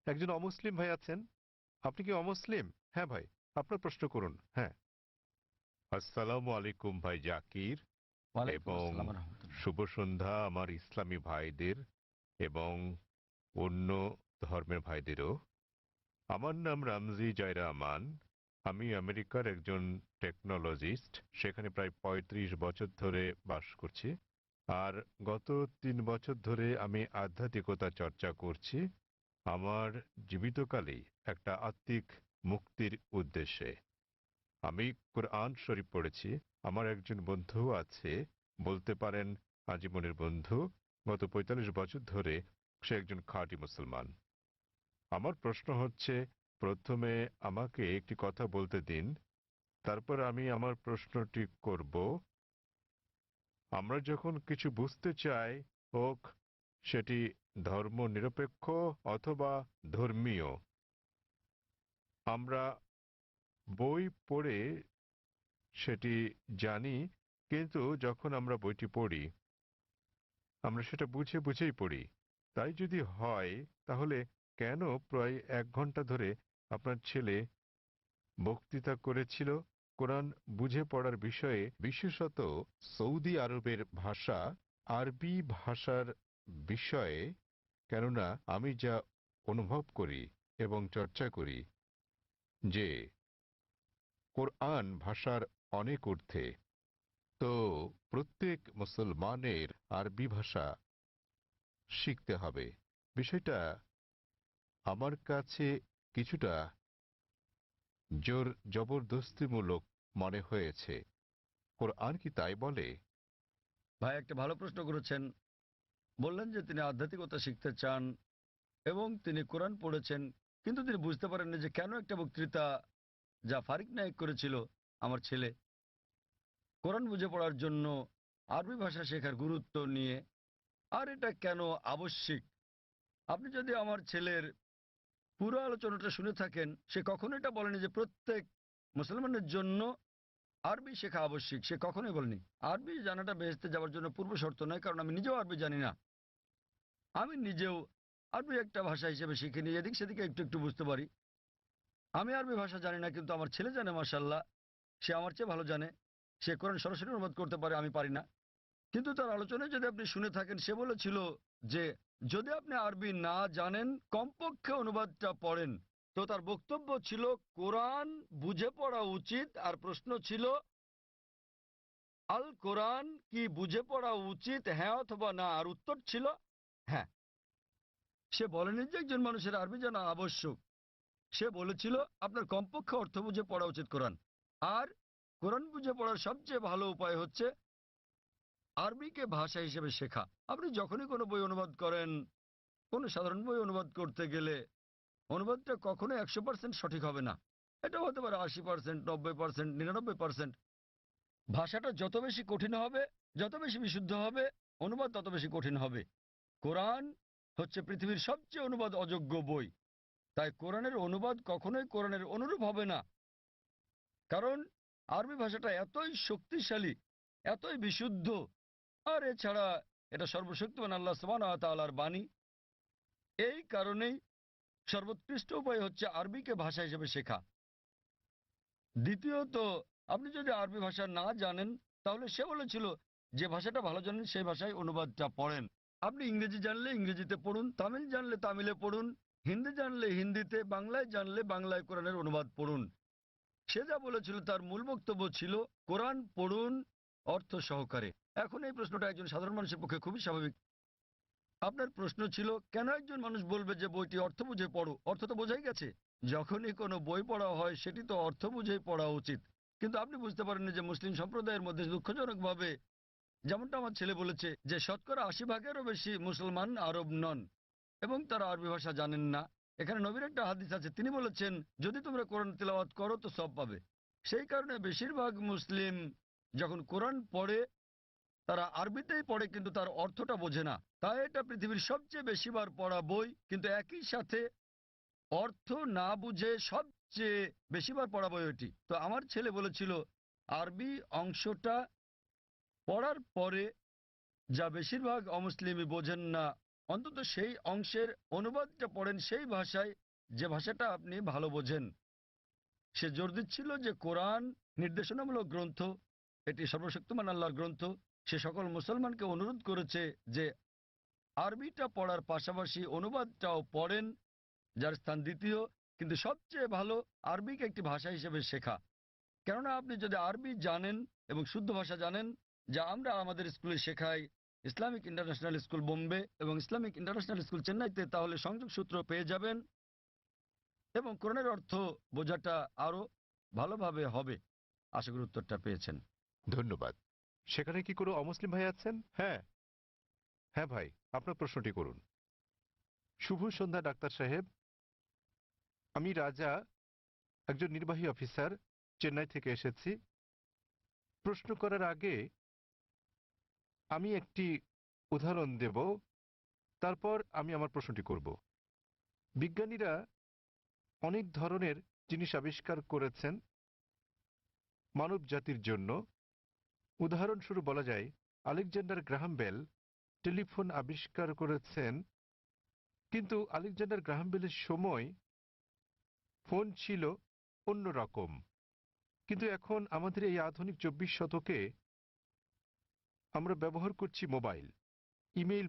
একজন অমুসলিম ভাই আছেন। আপনি কি অমুসলিম? হ্যাঁ ভাই, আপনার প্রশ্ন করুন। হ্যাঁ। আসসালামু আলাইকুম ভাই জাকির, ওয়ালাইকুম এবং আসসালাম রহমতুল্লাহ। শুভ সন্ধ্যা আমার ইসলামী ভাইদের এবং অন্য ধর্মের ভাইদেরও। আমার নাম রামজি জায়রা আমান। আমি আমেরিকার একজন টেকনোলজিস্ট, সেখানে প্রায় ৩৫ বছর ধরে বাস করছি। আর গত ৩ বছর ধরে আমি আধ্যাত্মিকতা চর্চা করছি আমার জীবিতকালেই একটা আত্মিক মুক্তির উদ্দেশ্যে। আমি কোরআন শরীফ পড়েছি। আমার একজন বন্ধু আছে, বলতে পারেন আজীবনের বন্ধু। গত ৪৫ বছর ধরে সে একজন খাঁটি মুসলমান। আমার প্রশ্ন হচ্ছে, প্রথমে আমাকে একটি কথা বলতে দিন, তারপর আমি আমার প্রশ্নটি করব। আমরা যখন কিছু বুঝতে চাই, হোক সেটি ধর্ম নিরপেক্ষ অথবা ধর্মীয়, আমরা বই পড়ে সেটি জানি, কিন্তু যখন আমরা বইটি পড়ি আমরা সেটা বুঝে বুঝেই পড়ি। তাই যদি হয়, তাহলে কেন প্রায় ১ ঘন্টা ধরে আপনার ছেলে বক্তৃতা করেছিল কোরআন বুঝে পড়ার বিষয়ে, বিশেষত সৌদি আরবের ভাষা আরবি ভাষার বিষয়ে? কেননা আমি যা অনুভব করি এবং চর্চা করি যে কোরআন ভাষার অনেক ঊর্ধ্বে, তো প্রত্যেক মুসলমানের আরবি ভাষা শিখতে হবে। বিষয়টা আমার কাছে কিছুটা জোর জবরদস্তিমূলক মনে হয়েছে। কোরআন কি তাই বলে? ভাই একটা ভালো প্রশ্ন করেছেন। বললেন যে তিনি আধ্যাত্মিকতা শিখতে চান এবং তিনি কোরআন পড়েছেন, কিন্তু তিনি বুঝতে পারেননি যে কেন একটা বক্তৃতা যা ফারিক নায়েক করেছিল, আমার ছেলে, কোরআন বুঝে পড়ার জন্য আরবি ভাষা শেখার গুরুত্ব নিয়ে, আর এটা কেন আবশ্যিক। আপনি যদি আমার ছেলের পুরো আলোচনাটা শুনে থাকেন, সে কখনো এটা বলেনি যে প্রত্যেক মুসলমানের জন্য আরবি শেখা আবশ্যিক। সে কখনোই বলেনি। আরবি জানাটা বেহেশতে যাওয়ার জন্য পূর্ব শর্ত নয়, কারণ আমি নিজেও আরবি জানি না। আমি নিজেও আরবি একটা ভাষা হিসেবে শিখিনি, এদিক সেদিকে একটু একটু বুঝতে পারি। আমি আরবি ভাষা জানি না, কিন্তু আমার ছেলে জানে মাশাআল্লাহ। সে আমার চেয়ে ভালো জানে। সে কোরআন সরাসরি অনুবাদ করতে পারে, আমি পারি না। কিন্তু তার আলোচনায় যদি আপনি শুনে থাকেন, সে বলেছিল যে যদি আপনি আরবি না জানেন, কমপক্ষে অনুবাদটা পড়েন। তো তার বক্তব্য ছিল কোরআন বুঝে পড়া উচিত, আর প্রশ্ন ছিল আল কোরআন কি বুঝে পড়া উচিত, হ্যাঁ অথবা না, আর উত্তর ছিল হ্যাঁ। সে বলেনি যে একজন মানুষের আরবি জানা আবশ্যক। সে বলেছিল আপনার কমপক্ষে অর্থ বুঝে পড়া উচিত কোরআন। আর কোরআন বুঝে পড়ার সবচেয়ে ভালো উপায় হচ্ছে আরবিকে ভাষা হিসেবে শেখা। আপনি যখনই কোনো বই অনুবাদ করেন, কোনো সাধারণ বই অনুবাদ করতে গেলে অনুবাদটা কখনো ১০০% সঠিক হবে না। এটা হতে পারে ৮০%, ৯০%, ৯৯%। ভাষাটা যত বেশি কঠিন হবে, যত বেশি বিশুদ্ধ হবে, অনুবাদ তত বেশি কঠিন হবে। কোরআন হচ্ছে পৃথিবীর সবচেয়ে অনুবাদ অযোগ্য বই। তাই কোরআনের অনুবাদ কখনোই কোরআনের অনুরূপ হবে না। কারণ আরবি ভাষাটা এতই শক্তিশালী, এতই বিশুদ্ধ, আর এছাড়া এটা সর্বশক্তিমান আল্লাহ সুবহানাহু ওয়া তাআলার বাণী। এই কারণেই সর্বোৎকৃষ্ট উপায় হচ্ছে আরবিকে ভাষা হিসেবে শেখা। দ্বিতীয়ত, আপনি যদি আরবি ভাষা না জানেন, তাহলে সে বলেছিল যে ভাষাটা ভালো জানেন সেই ভাষায় অনুবাদটা পড়েন। আপনি ইংরেজি জানলে ইংরেজিতে পড়ুন, তামিল জানলে তামিলে পড়ুন, হিন্দি জানলে হিন্দিতে, বাংলায় জানলে বাংলায় কোরআনের অনুবাদ পড়ুন। সে যা বলেছিল তার মূল বক্তব্য ছিল কোরআন পড়ুন অর্থ সহকারে। এখন এই প্রশ্নটা একজন সাধারণ মানুষের পক্ষে খুবই স্বাভাবিক। আপনার প্রশ্ন ছিল কেন একজন মানুষ বলবে যে বইটি অর্থ বুঝে পড়ো, অর্থ তো বোঝাই গেছে। যখনই কোনো বই পড়া হয় সেটি তো অর্থ বুঝেই পড়া উচিত। কিন্তু আপনি বুঝতে পারেননি যে মুসলিম সম্প্রদায়ের মধ্যে দুঃখজনকভাবে, যেমনটা আমার ছেলে বলেছে, যে শতকরা ৮০ ভাগেরও বেশি মুসলমান আরব নন এবং তারা আরবি ভাষা জানেন না। এখানে নবীর একটা হাদিস আছে, তিনি বলেছেন যদি তোমরা কোরআন তেলাওয়াত করো তো সব পাবে। সেই কারণে বেশিরভাগ মুসলিম যখন কোরআন পড়ে তারা আরবিতেই পড়ে, কিন্তু তার অর্থটা বোঝে না। তাই এটা পৃথিবীর সবচেয়ে বেশিবার পড়া বই, কিন্তু একই সাথে অর্থ না বুঝে সবচেয়ে বেশিবার পড়া বই ওটি। তো আমার ছেলে বলেছিল আরবি অংশটা পড়ার পরে যা বেশিরভাগ অমুসলিমই বোঝেন না, অন্তত সেই অংশের অনুবাদটা পড়েন সেই ভাষায়, যে ভাষাটা আপনি ভালো বোঝেন। সে জোর দিচ্ছিল যে কোরআন নির্দেশনামূলক গ্রন্থ, এটি সর্বশক্তিমান আল্লাহর গ্রন্থ। সে সকল মুসলমানকে অনুরোধ করেছে যে আরবিটা পড়ার পাশাপাশি অনুবাদটাও পড়েন, যার স্থান দ্বিতীয়। কিন্তু সবচেয়ে ভালো আরবিকে একটি ভাষা হিসেবে শেখা। কেননা আপনি যদি আরবি জানেন এবং শুদ্ধ ভাষা জানেন, যা আমরা আমাদের স্কুলে শেখাই, ইসলামিক ইন্টারন্যাশনাল স্কুল বোম্বে এবং ইসলামিক ইন্টারন্যাশনাল স্কুল চেন্নাইতে, তাহলে সংযোগ সূত্র পেয়ে যাবেন এবং কোরআনের অর্থ বোঝাটা আরো ভালোভাবে হবে। আশা করি উত্তরটা পেয়েছেন। ধন্যবাদ। সেখানে কি কোনো অমুসলিম ভাই আছেন? হ্যাঁ, হ্যাঁ ভাই, আপনার প্রশ্নটি করুন। শুভ সন্ধ্যা ডাক্তার সাহেব। আমি রাজা, একজন নির্বাহী অফিসার, চেন্নাই থেকে এসেছি। প্রশ্ন করার আগে আমি একটি উদাহরণ দেব, তারপর আমি আমার প্রশ্নটি করব। বিজ্ঞানীরা অনেক ধরনের জিনিস আবিষ্কার করেছেন মানব জাতির জন্য। উদাহরণস্বরূপ বলা যায়, আলেকজান্ডার গ্রাহাম বেল টেলিফোন আবিষ্কার করেছেন, কিন্তু আলেকজান্ডার গ্রাহাম বেলের সময় ফোন ছিল অন্য রকম। কিন্তু এখন আমাদের এই আধুনিক 24 শতকে আমরা ব্যবহার করছি মোবাইল, ইমেইল